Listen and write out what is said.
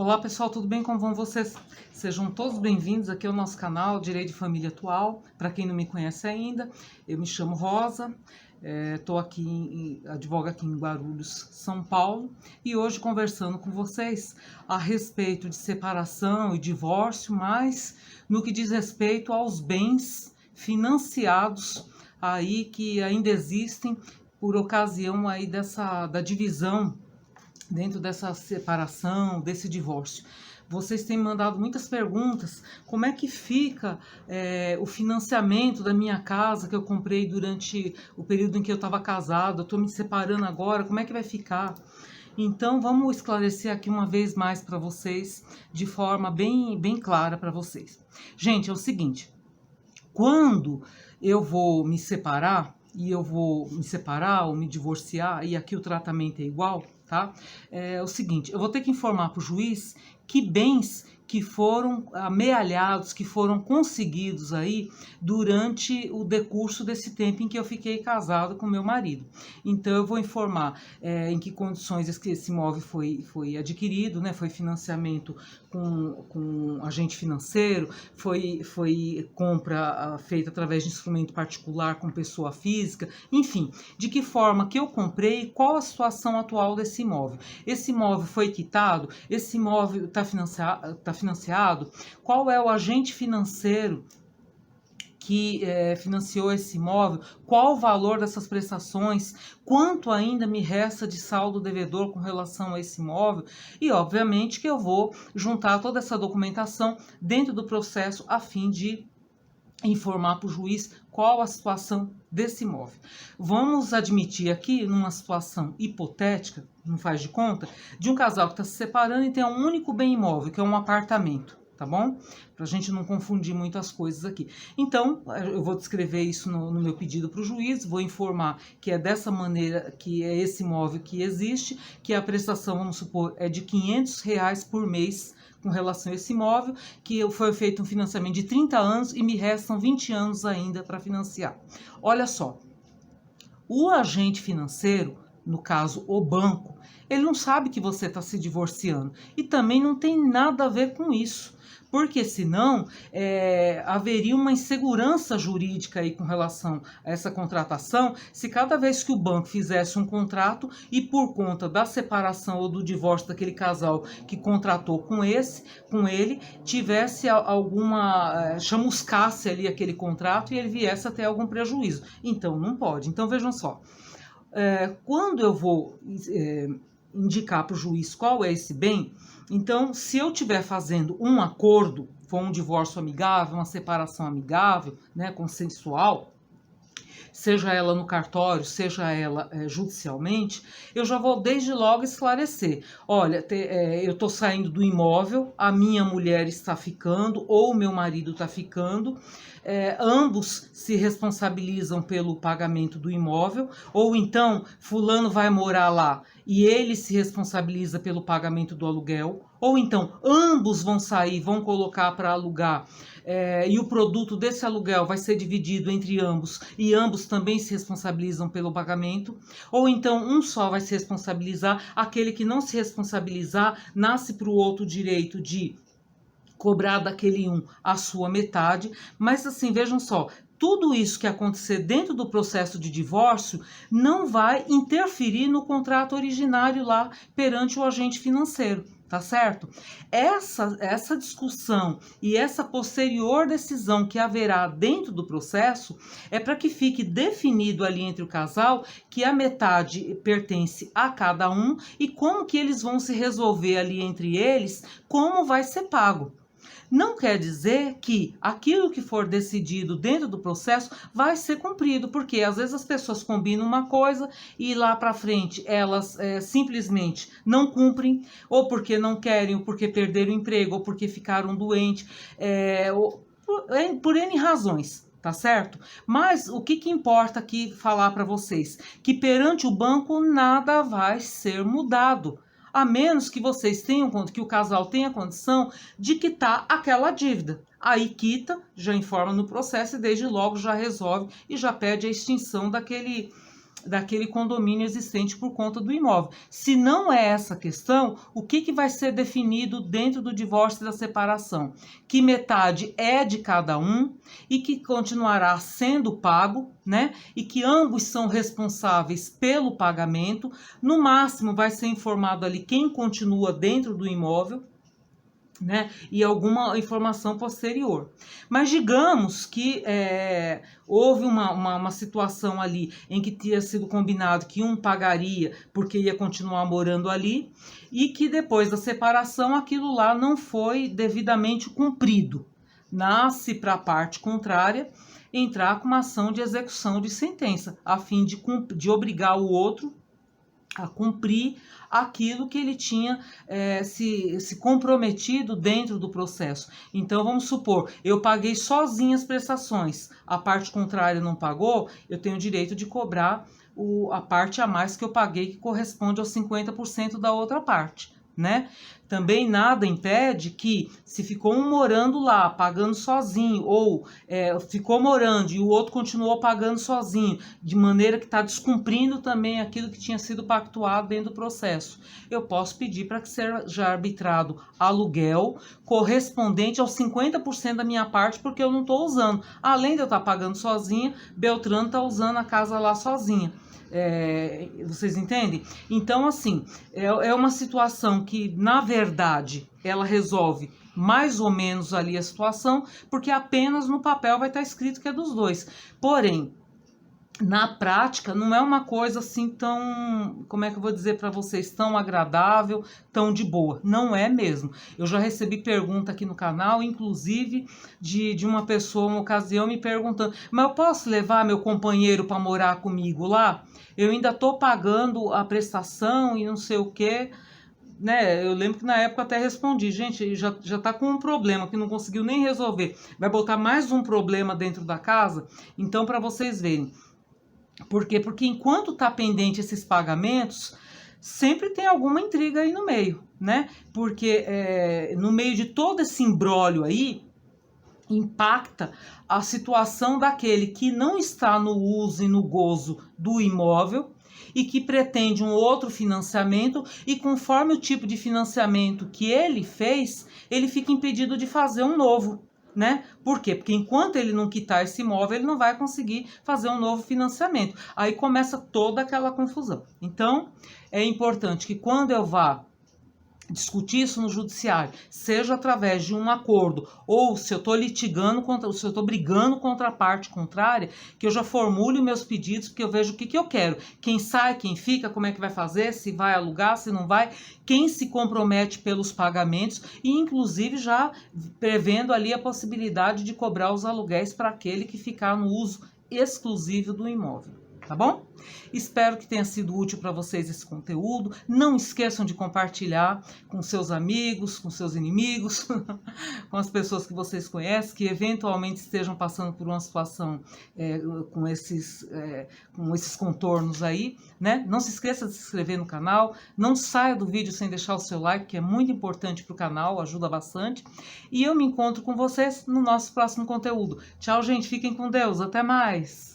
Olá pessoal, tudo bem? Como vão vocês? Sejam todos bem-vindos aqui ao nosso canal Direito de Família Atual. Para quem não me conhece ainda, eu me chamo Rosa, estou advogo aqui em Guarulhos, São Paulo, e hoje conversando com vocês a respeito de separação e divórcio, mas no que diz respeito aos bens financiados aí que ainda existem por ocasião aí da divisão dentro dessa separação, desse divórcio. Vocês têm mandado muitas perguntas, como é que fica o financiamento da minha casa que eu comprei durante o período em que eu estava casado, eu estou me separando agora, como é que vai ficar? Então vamos esclarecer aqui uma vez mais para vocês, de forma bem clara para vocês. Gente, é o seguinte, quando eu vou me separar, ou me divorciar, e aqui o tratamento é igual, tá? É o seguinte, eu vou ter que informar para o juiz que bens que foram amealhados, que foram conseguidos aí durante o decurso desse tempo em que eu fiquei casado com meu marido. Então eu vou informar em que condições esse imóvel foi adquirido, né? Foi financiamento com agente financeiro, foi compra feita através de instrumento particular com pessoa física, enfim, de que forma que eu comprei, qual a situação atual desse imóvel. Esse imóvel foi quitado, esse imóvel está financiado, qual é o agente financeiro que financiou esse imóvel, qual o valor dessas prestações, quanto ainda me resta de saldo devedor com relação a esse imóvel, e obviamente que eu vou juntar toda essa documentação dentro do processo a fim de informar para o juiz qual a situação desse imóvel. Vamos admitir aqui, numa situação hipotética, não faz de conta, de um casal que está se separando e tem um único bem imóvel, que é um apartamento, tá bom? Para a gente não confundir muitas coisas aqui. Então, eu vou descrever isso no meu pedido para o juiz, vou informar que é dessa maneira, que é esse imóvel que existe, que a prestação, vamos supor, é de R$500 por mês, com relação a esse imóvel, que foi feito um financiamento de 30 anos e me restam 20 anos ainda para financiar. Olha só, o agente financeiro, no caso o banco, ele não sabe que você está se divorciando e também não tem nada a ver com isso. Porque senão haveria uma insegurança jurídica aí com relação a essa contratação, se cada vez que o banco fizesse um contrato e por conta da separação ou do divórcio daquele casal que contratou com ele, tivesse alguma, chamuscasse ali aquele contrato e ele viesse a ter algum prejuízo. Então não pode. Então vejam só, quando eu vou indicar para o juiz qual é esse bem, então se eu estiver fazendo um acordo, for um divórcio amigável, uma separação amigável, né, consensual, seja ela no cartório, seja ela judicialmente, eu já vou desde logo esclarecer. Olha, eu estou saindo do imóvel, a minha mulher está ficando, ou o meu marido está ficando, ambos se responsabilizam pelo pagamento do imóvel, ou então fulano vai morar lá e ele se responsabiliza pelo pagamento do aluguel, ou então ambos vão sair, vão colocar para alugar, e o produto desse aluguel vai ser dividido entre ambos e ambos também se responsabilizam pelo pagamento, ou então um só vai se responsabilizar, aquele que não se responsabilizar nasce para o outro direito de cobrar daquele um a sua metade. Mas assim, vejam só, tudo isso que acontecer dentro do processo de divórcio não vai interferir no contrato originário lá perante o agente financeiro, tá certo? Essa discussão e essa posterior decisão que haverá dentro do processo é para que fique definido ali entre o casal que a metade pertence a cada um e como que eles vão se resolver ali entre eles, como vai ser pago. Não quer dizer que aquilo que for decidido dentro do processo vai ser cumprido, porque às vezes as pessoas combinam uma coisa e lá para frente elas simplesmente não cumprem, ou porque não querem, ou porque perderam o emprego, ou porque ficaram doentes, por N razões. Tá certo? Mas o que importa aqui falar para vocês? Que perante o banco nada vai ser mudado, a menos que vocês tenham, que o casal tenha condição de quitar aquela dívida. Aí quita, já informa no processo e desde logo já resolve e já pede a extinção daquele condomínio existente por conta do imóvel. Se não é essa questão, o que vai ser definido dentro do divórcio e da separação? Que metade é de cada um e que continuará sendo pago, né? E que ambos são responsáveis pelo pagamento. No máximo vai ser informado ali quem continua dentro do imóvel, né, e alguma informação posterior. Mas digamos que houve uma situação ali em que tinha sido combinado que um pagaria porque ia continuar morando ali e que depois da separação aquilo lá não foi devidamente cumprido. Nasce para a parte contrária entrar com uma ação de execução de sentença, a fim de obrigar o outro a cumprir aquilo que ele tinha se comprometido dentro do processo. Então, vamos supor, eu paguei sozinha as prestações, a parte contrária não pagou, eu tenho o direito de cobrar a parte a mais que eu paguei, que corresponde aos 50% da outra parte, né? Também nada impede que, se ficou um morando lá, pagando sozinho, ou ficou morando e o outro continuou pagando sozinho, de maneira que está descumprindo também aquilo que tinha sido pactuado dentro do processo, eu posso pedir para que seja arbitrado aluguel correspondente aos 50% da minha parte, porque eu não estou usando. Além de eu estar pagando sozinha, Beltrano está usando a casa lá sozinha. Vocês entendem? Então, assim, é uma situação que, na verdade, ela resolve mais ou menos ali a situação, porque apenas no papel vai estar escrito que é dos dois. Porém, na prática, não é uma coisa assim tão, como é que eu vou dizer para vocês, tão agradável, tão de boa. Não é mesmo. Eu já recebi pergunta aqui no canal, inclusive de uma pessoa, uma ocasião, me perguntando: mas eu posso levar meu companheiro para morar comigo lá? Eu ainda estou pagando a prestação e não sei o quê. Né, eu lembro que na época até respondi: gente, já tá com um problema que não conseguiu nem resolver, vai botar mais um problema dentro da casa? Então, para vocês verem. Por quê? Porque enquanto está pendente esses pagamentos, sempre tem alguma intriga aí no meio, né? Porque no meio de todo esse imbróglio aí, impacta a situação daquele que não está no uso e no gozo do imóvel e que pretende um outro financiamento, e conforme o tipo de financiamento que ele fez, ele fica impedido de fazer um novo. Né? Por quê? Porque enquanto ele não quitar esse imóvel, ele não vai conseguir fazer um novo financiamento. Aí começa toda aquela confusão. Então, é importante que quando eu vá discutir isso no judiciário, seja através de um acordo, ou se eu estou litigando se eu estou brigando contra a parte contrária, que eu já formule meus pedidos, porque eu vejo o que eu quero. Quem sai, quem fica, como é que vai fazer, se vai alugar, se não vai, quem se compromete pelos pagamentos, e inclusive já prevendo ali a possibilidade de cobrar os aluguéis para aquele que ficar no uso exclusivo do imóvel. Tá bom? Espero que tenha sido útil para vocês esse conteúdo. Não esqueçam de compartilhar com seus amigos, com seus inimigos, com as pessoas que vocês conhecem, que eventualmente estejam passando por uma situação com esses contornos aí, né? Não se esqueça de se inscrever no canal. Não saia do vídeo sem deixar o seu like, que é muito importante para o canal, ajuda bastante. E eu me encontro com vocês no nosso próximo conteúdo. Tchau, gente. Fiquem com Deus. Até mais.